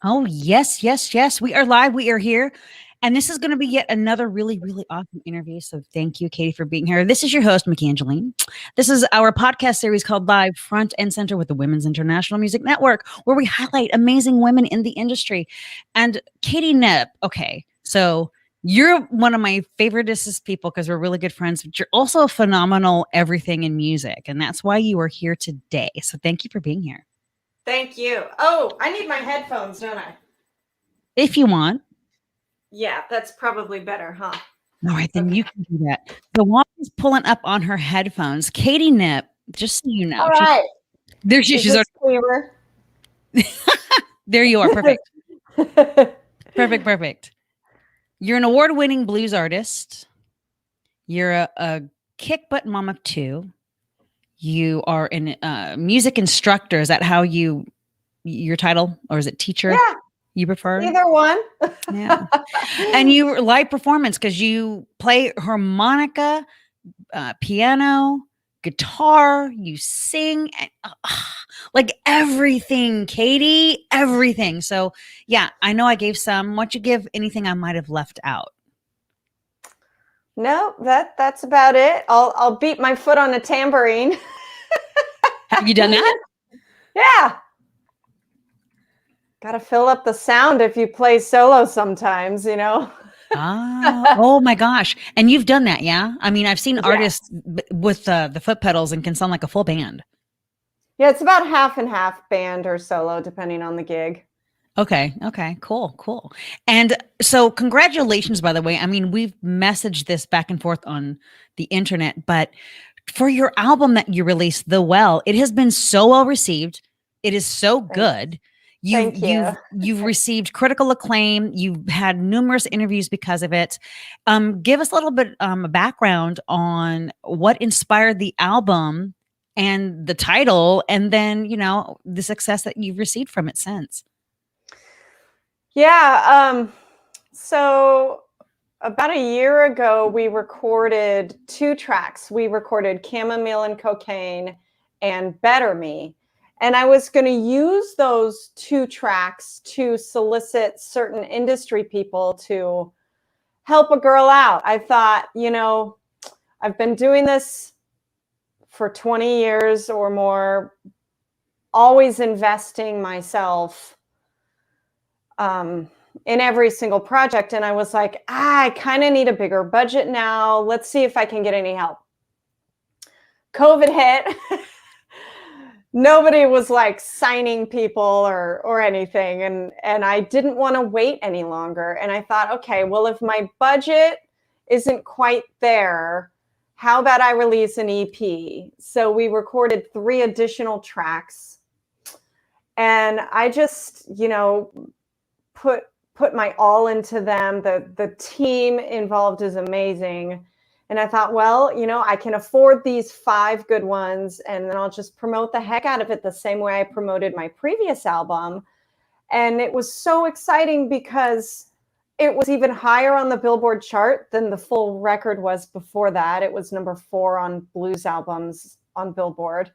Oh, yes, yes, yes. We are live. We are here. And this is going to be yet another really, really awesome interview. So thank you, Katie, for being here. This is your host, Myki Angeline. This is our podcast series called Live Front and Center with the Women's International Music Network, where we highlight amazing women in the industry. And Katie Knipp, okay, so you're one of my favoriteest people because we're really good friends, but you're also a phenomenal everything in music. And that's why you are here today. So thank you for being here. Thank you. Oh, I need my headphones, don't I? If you want. Yeah, that's probably better, huh? All right, then you can do that. The one is pulling up on her headphones. Katie Knipp, just so you know. All right. There she, Is she's this clearer? there you are. Perfect. Perfect. You're an award-winning blues artist. You're a kick butt mom of two. You are a music instructor. Is that how your title, or is it teacher? Yeah. You prefer? Either one. Yeah. And you live performance because you play harmonica, piano, guitar, you sing, and, like everything, Katie, everything. So yeah, I know I gave some. Why don't you give anything I might have left out? No, that's about it. I'll beat my foot on a tambourine. Have you done that? Yeah. Got to fill up the sound if you play solo sometimes, you know? Oh my gosh. And you've done that, yeah? I mean, I've seen artists with the foot pedals and can sound like a full band. Yeah, it's about half and half band or solo, depending on the gig. Okay. Cool. And so congratulations, by the way. I mean, we've messaged this back and forth on the internet, but for your album that you released, The Well, it has been so well received. It is so good. Thank you. You've received critical acclaim. You've had numerous interviews because of it. Give us a little bit a background on what inspired the album and the title, and then the success that you've received from it since. Yeah. So about a year ago, we recorded 2 tracks. We recorded Chamomile and Cocaine and Better Me. And I was going to use those 2 tracks to solicit certain industry people to help a girl out. I thought, I've been doing this for 20 years or more, always investing myself in every single project. And I was like, I kind of need a bigger budget now. Let's see if I can get any help. COVID hit. Nobody was like signing people or anything. And I didn't want to wait any longer. And I thought, okay, well, if my budget isn't quite there, how about I release an EP? So we recorded 3 additional tracks. And I just, put my all into them. The team involved is amazing. And I thought, well, I can afford these 5 good ones, and then I'll just promote the heck out of it the same way I promoted my previous album. And it was so exciting because it was even higher on the Billboard chart than the full record was before that. It was number 4 on blues albums on Billboard.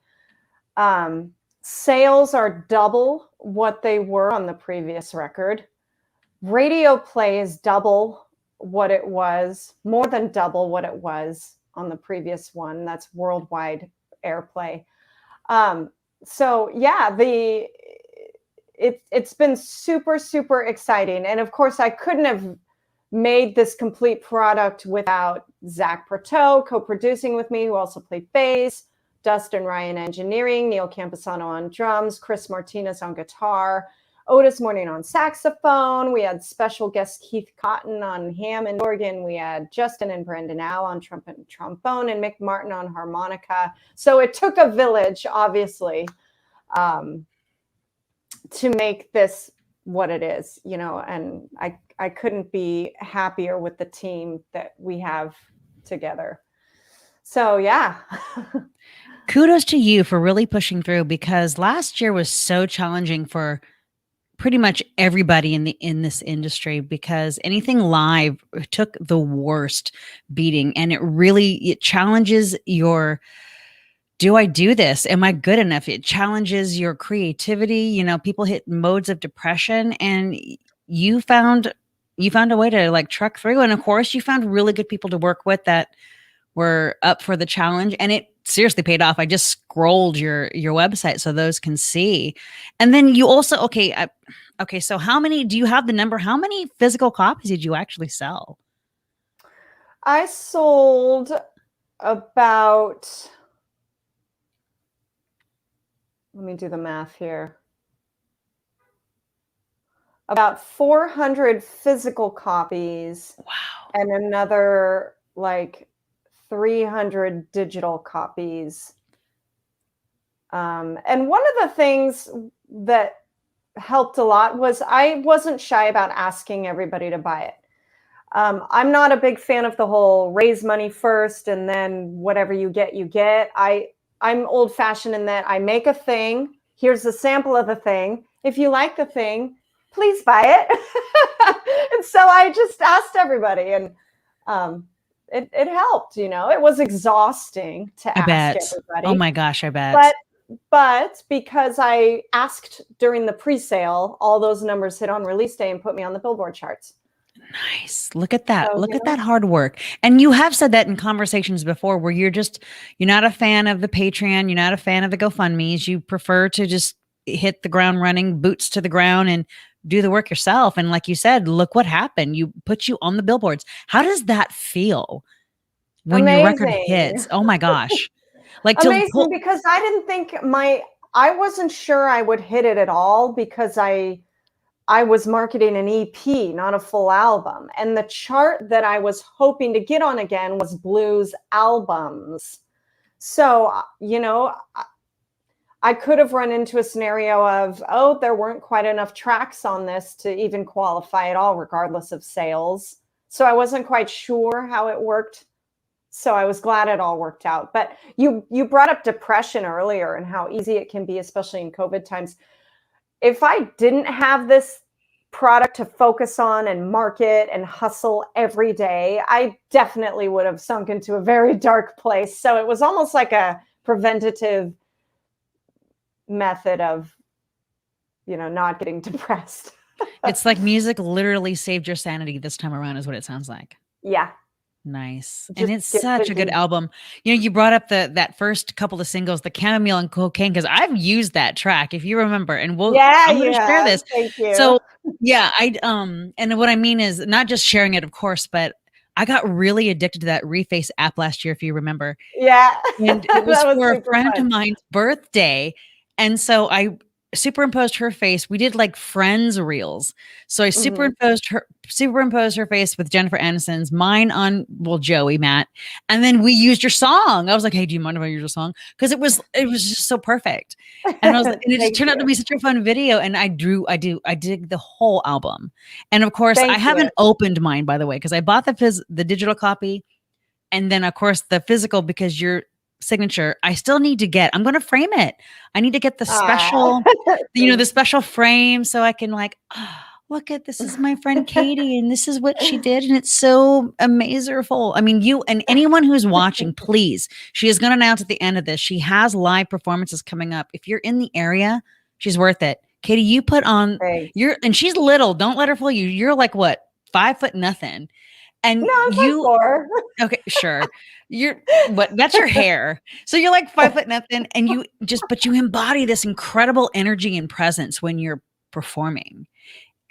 Sales are double what they were on the previous record. Radio play is double what it was, more than double what it was on the previous one. That's worldwide airplay. So yeah, it's been super, super exciting. And of course, I couldn't have made this complete product without Zach Pertot co-producing with me, who also played bass, Dustin Ryan engineering, Neil Camposano on drums, Chris Martinez on guitar, Otis Morning on saxophone. We had special guest Keith Cotton on Hammond organ. We had Justin and Brendan Au on trumpet and trombone, and Mick Martin on harmonica. So it took a village, obviously, to make this what it is, and I couldn't be happier with the team that we have together. So yeah. Kudos to you for really pushing through, because last year was so challenging for pretty much everybody in this industry, because anything live took the worst beating, and it challenges your do I do this? Am I good enough? It challenges your creativity. People hit modes of depression, and you found a way to like truck through. And of course, you found really good people to work with that were up for the challenge, and it seriously paid off. I just scrolled your website so those can see. And then you also okay, so how many do you have the number? How many physical copies did you actually sell? I sold about, let me do the math here, about 400 physical copies. Wow. And another like 300 digital copies. And one of the things that helped a lot was I wasn't shy about asking everybody to buy it. I'm not a big fan of the whole raise money first and then whatever you get, you get. I'm old fashioned in that I make a thing. Here's a sample of the thing. If you like the thing, please buy it. And so I just asked everybody, and it helped. It was exhausting to ask everybody. Oh my gosh, I bet. But because I asked during the pre-sale, all those numbers hit on release day and put me on the Billboard charts. Nice. Look at that. Look at that hard work. And you have said that in conversations before where you're not a fan of the Patreon. You're not a fan of the GoFundMe's. You prefer to just hit the ground running, boots to the ground, and do the work yourself. And like you said, look what happened. You put you on the billboards. How does that feel when your record hits? Oh my gosh. Like amazing, because I didn't think I wasn't sure I would hit it at all, because I was marketing an EP, not a full album. And the chart that I was hoping to get on again was blues albums. So, I could have run into a scenario of, there weren't quite enough tracks on this to even qualify at all, regardless of sales. So I wasn't quite sure how it worked. So I was glad it all worked out. But you brought up depression earlier and how easy it can be, especially in COVID times. If I didn't have this product to focus on and market and hustle every day, I definitely would have sunk into a very dark place. So it was almost like a preventative method of, not getting depressed. It's like music literally saved your sanity this time around, is what it sounds like. Yeah. Nice. And it's such a good album. You brought up that first couple of singles, the Chamomile and Cocaine, because I've used that track, if you remember, and I'm going to share this. Thank you. So yeah, and what I mean is not just sharing it, of course, but I got really addicted to that Reface app last year, if you remember. Yeah. And it was for a friend of mine's birthday. And so I superimposed her face. We did like friends reels. So I superimposed her face with Jennifer Aniston's, mine on, Joey, Matt. And then we used your song. I was like, hey, do you mind if I use your song? Because it was just so perfect. And I was like, and it just turned out to be such a fun video. And I dig the whole album. And of course, I haven't opened mine, by the way, because I bought the digital copy. And then of course the physical, because your signature, I still need to get. I'm going to frame it. I need to get the special, the special frame, so I can look at, this is my friend Katie, and this is what she did, and it's so amazing. I mean, you and anyone who's watching, please. She is going to announce at the end of this. She has live performances coming up. If you're in the area, she's worth it. Katie, you put on and she's little. Don't let her fool you. You're like what, 5 foot nothing. And no, you like 4. Okay, sure. That's your hair. So you're like 5 foot nothing, and but you embody this incredible energy and presence when you're performing.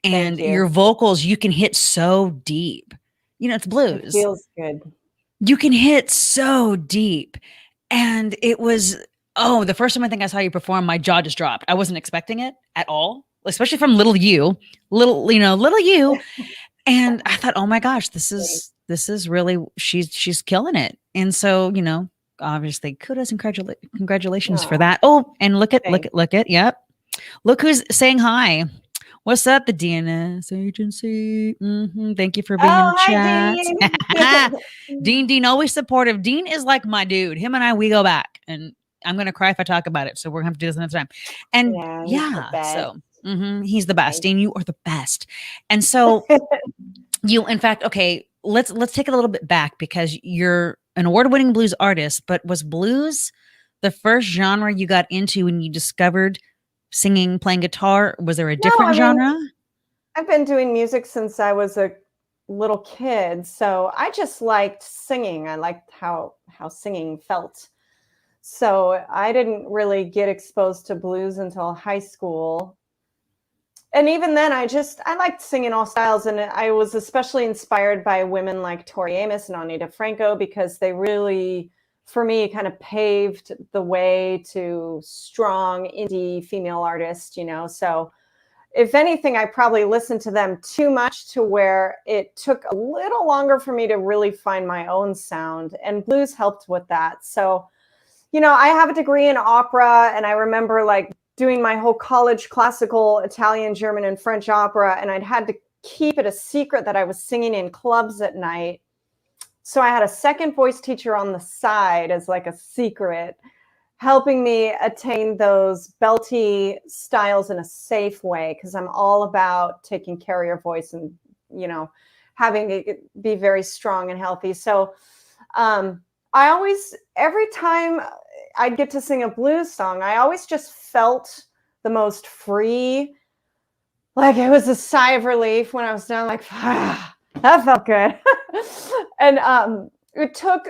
And your vocals, you can hit so deep. It's blues. It feels good. You can hit so deep. And it was, the first time I think I saw you perform, my jaw just dropped. I wasn't expecting it at all, especially from little you. And I thought, oh my gosh, this is really, she's killing it. And so, obviously kudos and congratulations for that. Oh, and look at, yep. Look who's saying hi. What's up, the DNS agency? Thank you for being in the chat. Dean, always supportive. Dean is like my dude. Him and I, we go back, and I'm going to cry if I talk about it. So we're going to have to do this another time. And so he's the best. Dean, you are the best. And so in fact, okay, let's take it a little bit back, because you're an award-winning blues artist, but was blues the first genre you got into when you discovered singing, playing guitar? Was there a No, I different mean, genre? I've been doing music since I was a little kid, so I just liked singing. I liked how singing felt. So I didn't really get exposed to blues until high school. And even then, I liked singing all styles, and I was especially inspired by women like Tori Amos and Ani DeFranco because they really, for me, kind of paved the way to strong indie female artists. So if anything, I probably listened to them too much to where it took a little longer for me to really find my own sound, and blues helped with that. So, I have a degree in opera, and I remember like doing my whole college classical Italian, German, and French opera, and I'd had to keep it a secret that I was singing in clubs at night. So I had a second voice teacher on the side as like a secret, helping me attain those belty styles in a safe way, because I'm all about taking care of your voice and, having it be very strong and healthy. So I always, every time I'd get to sing a blues song, I always just felt the most free. Like it was a sigh of relief when I was done, like, that felt good. And it took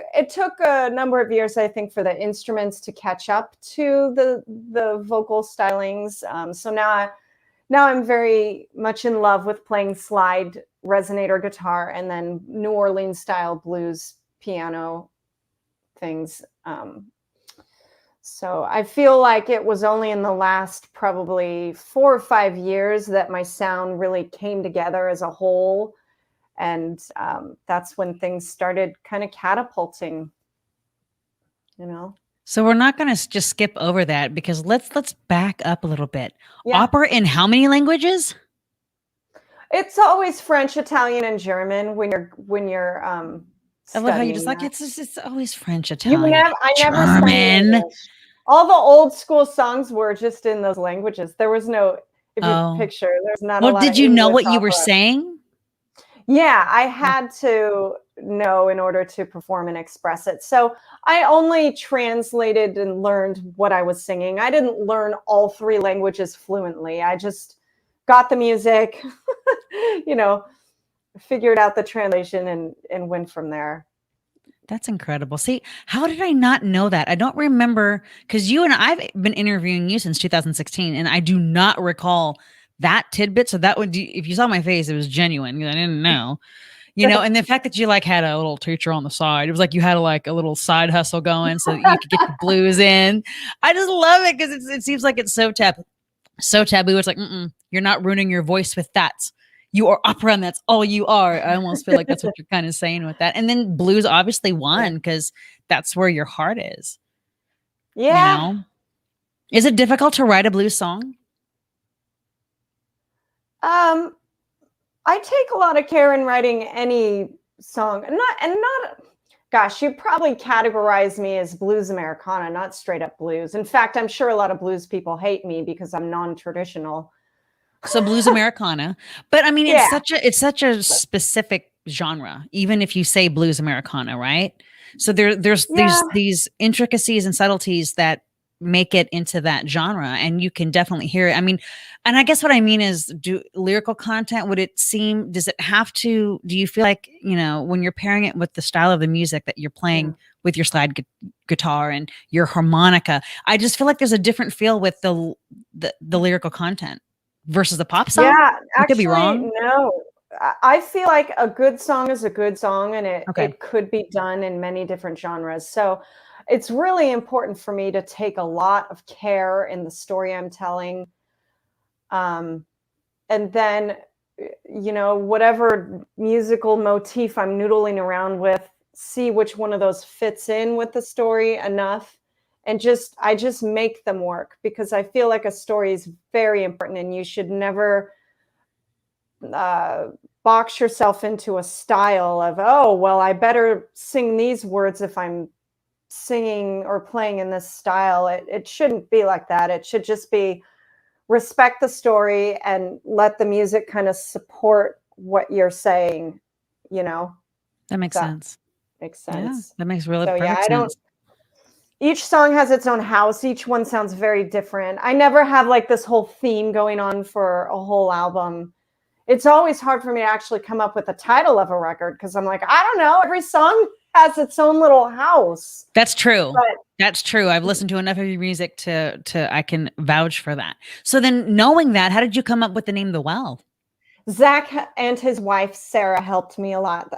a number of years, I think, for the instruments to catch up to the vocal stylings. So now I'm very much in love with playing slide resonator guitar and then New Orleans style blues piano things. So I feel like it was only in the last probably 4 or 5 years that my sound really came together as a whole. And that's when things started kind of catapulting, So we're not going to just skip over that because let's back up a little bit. Yeah. Opera in how many languages? It's always French, Italian, and German when you're I love how you just studying like that. it's always French, Italian, I never sang in German. English. All the old school songs were just in those languages. There was no, if you picture, there's not a Well, lot of did you know English what you opera. were saying? Yeah, I had to know in order to perform and express it. So I only translated and learned what I was singing. I didn't learn all 3 languages fluently. I just got the music, figured out the translation and went from there. That's incredible. See, how did I not know that? I don't remember because you and I've been interviewing you since 2016, and I do not recall that tidbit. So that would, if you saw my face, it was genuine. I didn't know, and the fact that you like had a little teacher on the side, it was like you had like a little side hustle going so that you could get the blues in. I just love it because it seems like it's so taboo. It's like, you're not ruining your voice with that. You are opera, and that's all you are. I almost feel like that's what you're kind of saying with that. And then blues obviously won because that's where your heart is. Yeah. Is it difficult to write a blues song? I take a lot of care in writing any song. Gosh, you probably categorize me as blues Americana, not straight up blues. In fact, I'm sure a lot of blues people hate me because I'm non-traditional. So blues Americana, but I mean, Yeah. it's such a specific genre. Even if you say blues Americana, right? So there's these intricacies and subtleties that make it into that genre, and you can definitely hear it. I mean, and I guess what I mean is, do lyrical content, does it have to, do you feel like, when you're pairing it with the style of the music that you're playing with your slide guitar and your harmonica, I just feel like there's a different feel with the lyrical content versus a pop song? Yeah, I could be wrong. no. I feel like a good song is a good song, and Okay. it could be done in many different genres. So it's really important for me to take a lot of care in the story I'm telling. And then, whatever musical motif I'm noodling around with, see which one of those fits in with the story enough. And I just make them work, because I feel like a story is very important, and you should never box yourself into a style of, oh, well, I better sing these words if I'm singing or playing in this style. It shouldn't be like that. It should just be respect the story and let the music kind of support what you're saying, That makes sense. Makes sense. Yeah, that makes really So perfect sense. each song has its own house. Each one sounds very different. I never have like this whole theme going on for a whole album. It's always hard for me to actually come up with the title of a record because I'm like, I don't know. Every song has its own little house. That's true. That's true. I've listened to enough of your music to I can vouch for that. So then, knowing that, how did you come up with the name The Well? Zach and his wife Sarah helped me a lot.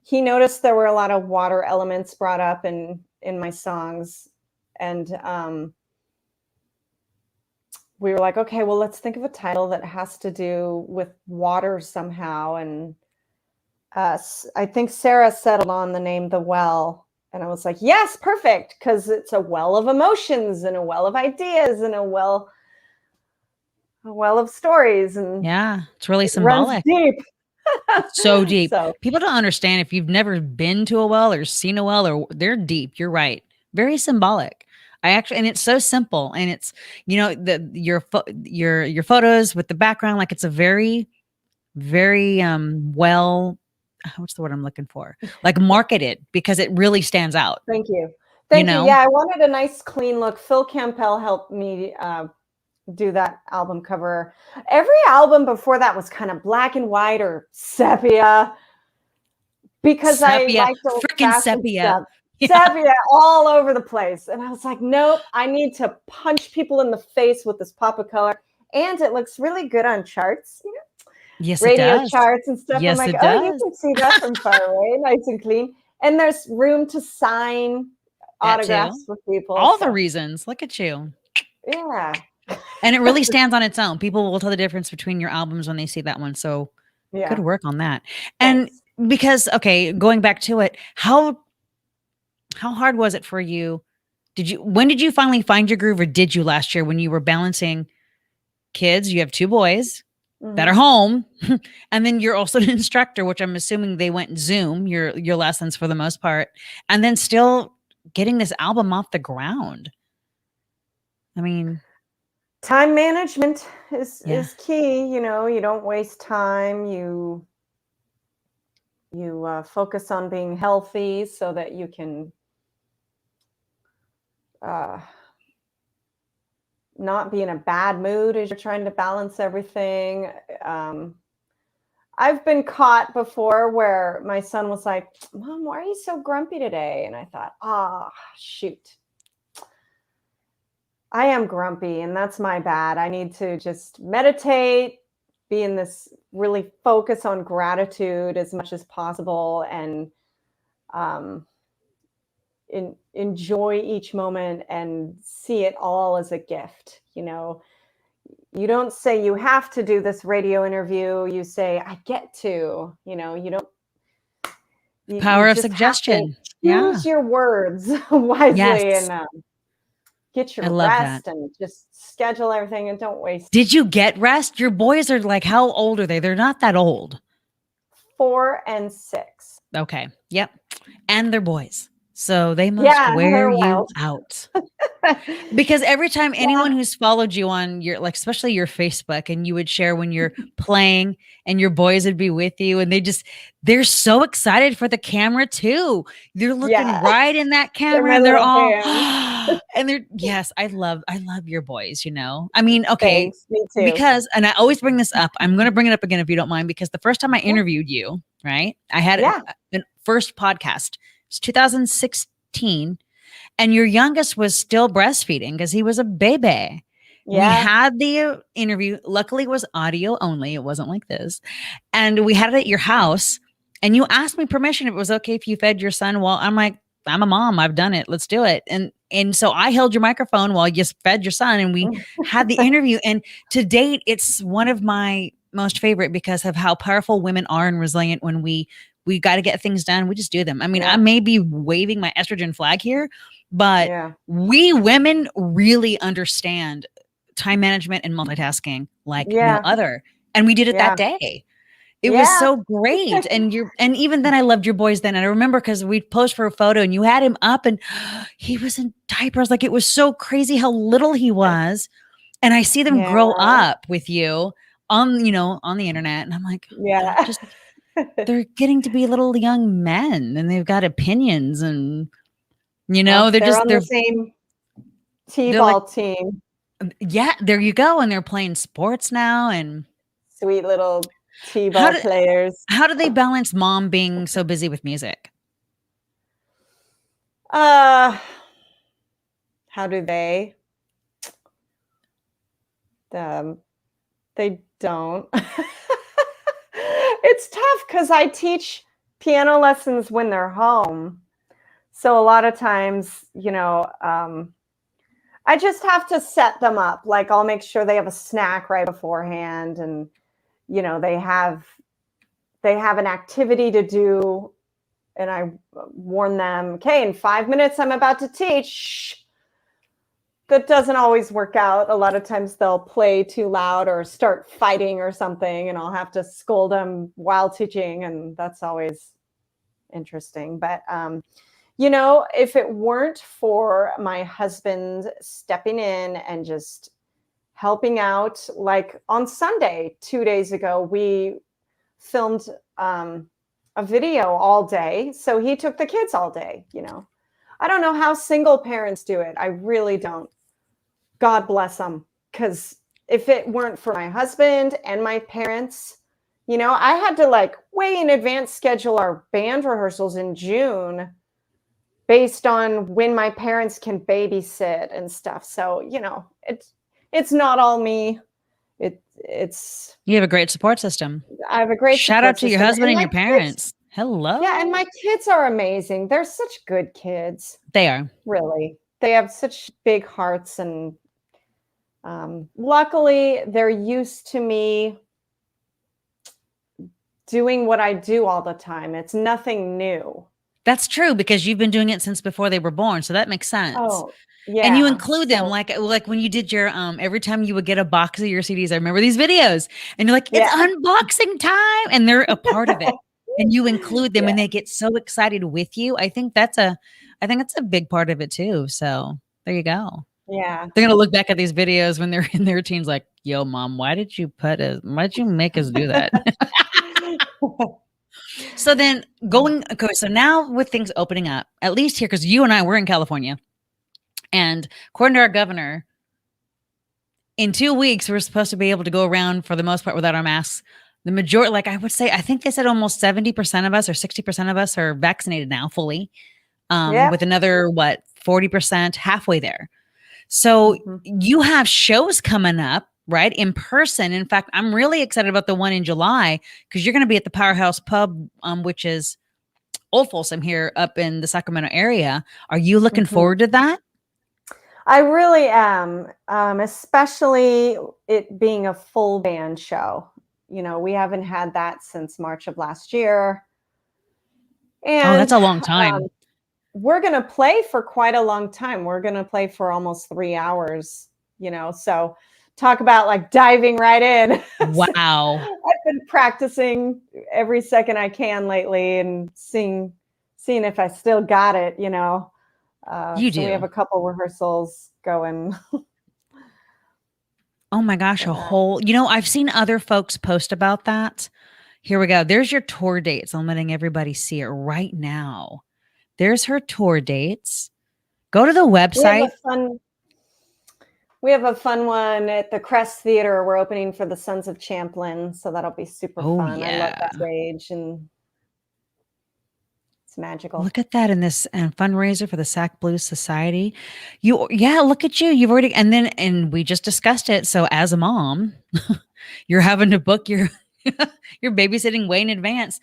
He noticed there were a lot of water elements brought up in my songs, and we were like, okay, well, let's think of a title that has to do with water somehow. And I think Sarah settled on the name The Well. And I was like, yes, perfect. Because it's a well of emotions and a well of ideas and a well of stories. And yeah, it's really symbolic. Runs deep. So deep. People don't understand if you've never been to a well or seen a well, or they're deep. You're right. Very symbolic. And it's so simple, and it's, your photos with the background, like it's a very, very well, what's the word I'm looking for? Like marketed, because it really stands out. Thank you. Thank you. Yeah, I wanted a nice clean look. Phil Campbell helped me do that album cover. Every album before that was kind of black and white or sepia, because sepia. I liked freaking sepia. Stuff. Yeah. Sepia all over the place. And I was like, nope, I need to punch people in the face with this pop of color. And it looks really good on charts, Yes, radio charts and stuff. Yes, I'm like, oh, you can see that from far away, nice and clean. And there's room to sign autographs for people. All the reasons. Look at you. Yeah. And it really stands on its own. People will tell the difference between your albums when they see that one. So good work on that. And because, okay, going back to it, how hard was it for you? When did you finally find your groove, or did you last year when you were balancing kids? You have 2 boys that are home, and then you're also an instructor, which I'm assuming they went Zoom, your lessons for the most part, and then still getting this album off the ground. I mean, time management is key. You don't waste time. You focus on being healthy so that you can not be in a bad mood as you're trying to balance everything. I've been caught before where my son was like, Mom, why are you so grumpy today? And I thought, shoot. I am grumpy, and that's my bad. I need to just meditate, be in this really focus on gratitude as much as possible, and enjoy each moment and see it all as a gift. You don't say you have to do this radio interview. You say, I get to, you don't. Power of suggestion. Use your words wisely and get your rest and just schedule everything and don't waste. Did you get rest? Your boys are like, how old are they? They're not that old. 4 and 6. Okay. Yep. And they're boys. So they must wear you out. Because every time anyone who's followed you on your, like, especially your Facebook, and you would share when you're playing and your boys would be with you, and they're so excited for the camera too. They're looking right in that camera, and they're all, and yes, I love your boys, I mean, okay. Thanks, me too. Because, and I always bring this up, I'm going to bring it up again if you don't mind, because the first time I interviewed you, right, I had a first podcast. It's 2016, and your youngest was still breastfeeding because he was a baby. We had the interview. Luckily, it was audio only. It wasn't like this. And we had it at your house, and you asked me permission if it was okay if you fed your son. Well, I'm like, I'm a mom. I've done it. Let's do it. And so I held your microphone while you fed your son, and we had the interview. And to date, it's one of my most favorite because of how powerful women are and resilient when we got to get things done. We just do them. I mean, I may be waving my estrogen flag here, but we women really understand time management and multitasking like no other. And we did it that day. It was so great. And even then I loved your boys then. And I remember because we'd post for a photo and you had him up and he was in diapers. Like, it was so crazy how little he was. And I see them grow up with you on the internet. And I'm like, they're getting to be little young men, and they've got opinions, and You know, Well, they're they're just on the same they're like, T-ball team. yeah, there you go. And they're playing sports now. And Sweet little how T-ball do players. how do they balance mom being so busy with music? Uh, how do they? Um, they don't. It's tough because I teach piano lessons when they're home. So a lot of times, I just have to set them up. Like I'll make sure they have a snack right beforehand, and they have an activity to do, and I warn them, okay, in 5 minutes I'm about to teach. Shh. That doesn't always work out. A lot of times they'll play too loud or start fighting or something, and I'll have to scold them while teaching, and that's always interesting. But if it weren't for my husband stepping in and just helping out, like on Sunday 2 days ago, we filmed a video all day, so he took the kids all day. I don't know how single parents do it. I really don't. God bless them. Because if it weren't for my husband and my parents, I had to like way in advance schedule our band rehearsals in June based on when my parents can babysit and stuff. So, it's not all me. It's You have a great support system. I have a great Shout out support to your system. husband and my your parents. Hello. Yeah, and my kids are amazing. They're such good kids. They are. Really. They have such big hearts, and luckily they're used to me doing what I do all the time. It's nothing new. That's true because you've been doing it since before they were born, so that makes sense. Oh, yeah. And you include them like when you did your every time you would get a box of your CDs. I remember these videos, and you're like, it's unboxing time, and they're a part of it. And you include them, and they get so excited with you. I think that's a big part of it too. So there you go. Yeah. They're gonna look back at these videos when they're in their teens, like, "Yo, mom, why did you make us do that?" So then so now with things opening up, at least here, because you and I we're in California, and according to our governor, in 2 weeks we're supposed to be able to go around for the most part without our masks. The majority, like I would say, I think they said almost 70% of us or 60% of us are vaccinated now fully, with another 40% halfway there. So you have shows coming up, right? In person. In fact, I'm really excited about the one in July because you're going to be at the Powerhouse Pub, which is Old Folsom here up in the Sacramento area. Are you looking forward to that? I really am, especially it being a full band show. We haven't had that since March of last year. And that's a long time. We're going to play for quite a long time. We're going to play for almost 3 hours, so talk about like diving right in. Wow. I've been practicing every second I can lately and seeing if I still got it, You do. So we have a couple rehearsals going. Oh my gosh, I've seen other folks post about that. Here we go. There's your tour dates. I'm letting everybody see it right now. There's her tour dates. Go to the website. We have a fun one at the Crest Theater. We're opening for the Sons of Champlin, so that'll be super fun. Yeah. I love that stage, and it's magical. Look at that in this fundraiser for the Sac Blues Society. Look at you. You've already, and we just discussed it. So as a mom, you're having to book your babysitting way in advance.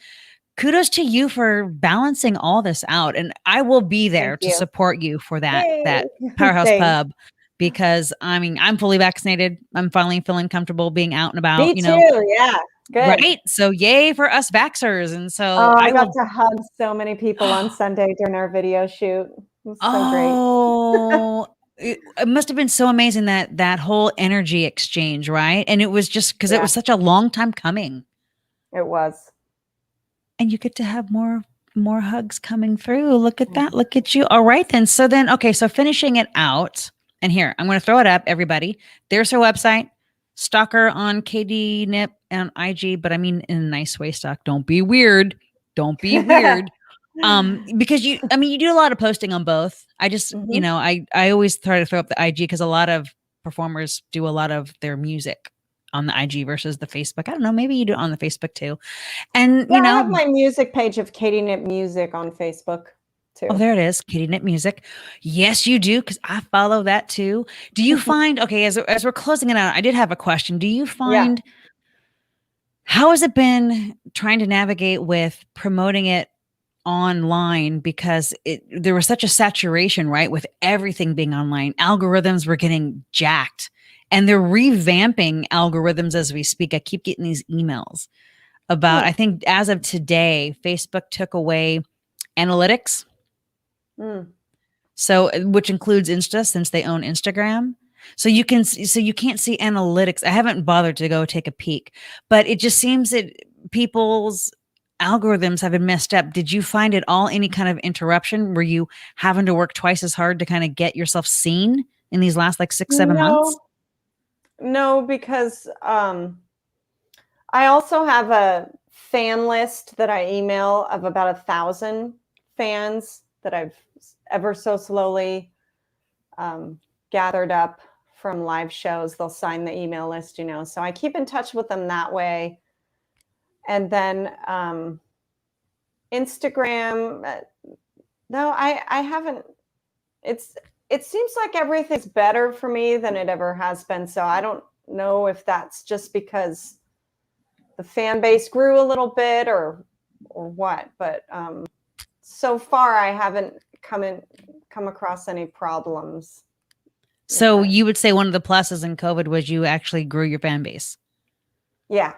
Kudos to you for balancing all this out. And I will be there to support you for that Powerhouse Pub, because I'm fully vaccinated. I'm finally feeling comfortable being out and about. Me too. Yeah. Good. Right. So yay for us vaxxers. And so I got to hug so many people on Sunday during our video shoot. It was so great. It must have been so amazing that whole energy exchange, right? And it was just because it was such a long time coming. It was. And you get to have more hugs coming through. Look at that. Look at you. All right then. So finishing it out. And here, I'm going to throw it up, everybody. There's her website. Stalk her on Katie Knipp on IG, but I mean in a nice way, stalk. Don't be weird. Don't be weird. Because you do a lot of posting on both. I just, Mhm. I always try to throw up the IG because a lot of performers do a lot of their music on the IG versus the Facebook. I don't know, maybe you do it on the Facebook too. And Yeah, I have my music page of Katie Knipp Music on Facebook oh, too. there it is, Katie Knit Music. Yes, you do, because I follow that too. Do you find, okay, as we're closing it out, I did have a question. Do you Yeah. find, how has it been trying to navigate with promoting it online, because there was such a saturation, right, with everything being online. Algorithms were getting jacked, and they're revamping algorithms as we speak. I keep getting these emails about, I think as of today, Facebook took away analytics, so which includes Insta, since they own Instagram. So you can't see analytics. I haven't bothered to go take a peek, but it just seems that people's algorithms have been messed up. Did you find it all any kind of interruption? Were you having to work twice as hard to kind of get yourself seen in these last like 6-7 months? No, because I also have a fan list that I email of about 1,000 fans that I've ever so slowly gathered up from live shows. They'll sign the email list, so I keep in touch with them that way. And then Instagram, no, I haven't. It seems like everything's better for me than it ever has been. So I don't know if that's just because the fan base grew a little bit or what, but so far I haven't come across any problems. So you would say one of the pluses in COVID was you actually grew your fan base. Yeah.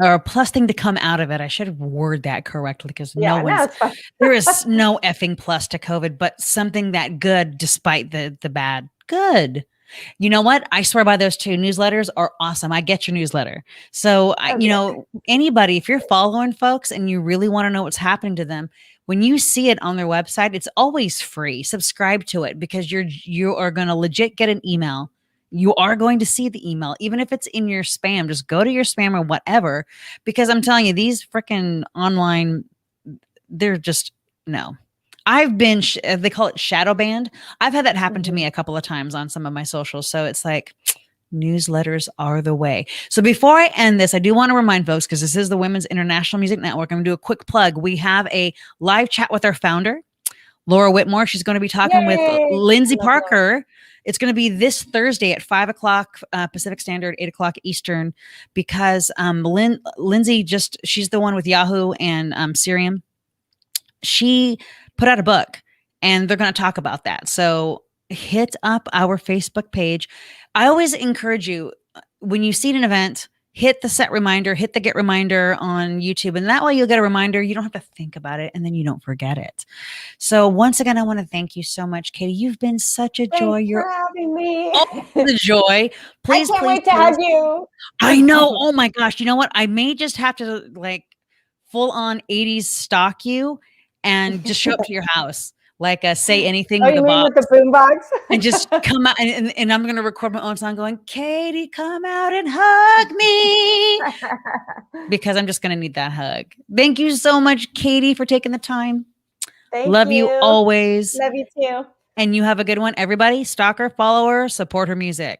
Or a plus thing to come out of it. I should have worded that correctly, because it's there is no effing plus to COVID, but something that good despite the bad. Good. You know what? I swear by those two. Newsletters are awesome. I get your newsletter. So, anybody, if you're following folks and you really want to know what's happening to them, when you see it on their website, it's always free. Subscribe to it, because you are going to legit get an email. You are going to see the email, even if it's in your spam. Just go to your spam or whatever, because I'm telling you, these freaking online, they're just no. I've been, they call it shadow banned. I've had that happen to me a couple of times on some of my socials. So it's like, newsletters are the way. So before I end this, I do want to remind folks, because this is the Women's International Music Network, I'm going to do a quick plug. We have a live chat with our founder, Laura Whitmore. She's going to be talking with Lindsay Parker. It's going to be this Thursday at 5 o'clock Pacific Standard, 8 o'clock Eastern, because Lindsay she's the one with Yahoo and Sirium. She put out a book, and they're going to talk about that. So hit up our Facebook page. I always encourage you, when you see an event, hit the set reminder, hit the get reminder on YouTube. And that way you'll get a reminder. You don't have to think about it, and then you don't forget it. So once again, I want to thank you so much, Katie. You've been such a joy. You're having me. The joy. Please, I can't wait to hug you. I know. Oh my gosh. You know what? I may just have to like full on 80s stalk you and just show up to your house. Like say anything with you a mean box. with the boombox? And just come out, and I'm going to record my own song going, Katie, come out and hug me. Because I'm just going to need that hug. Thank you so much, Katie, for taking the time. Love you always. Love you too. And you have a good one. Everybody, stalk her, follow her, support her music.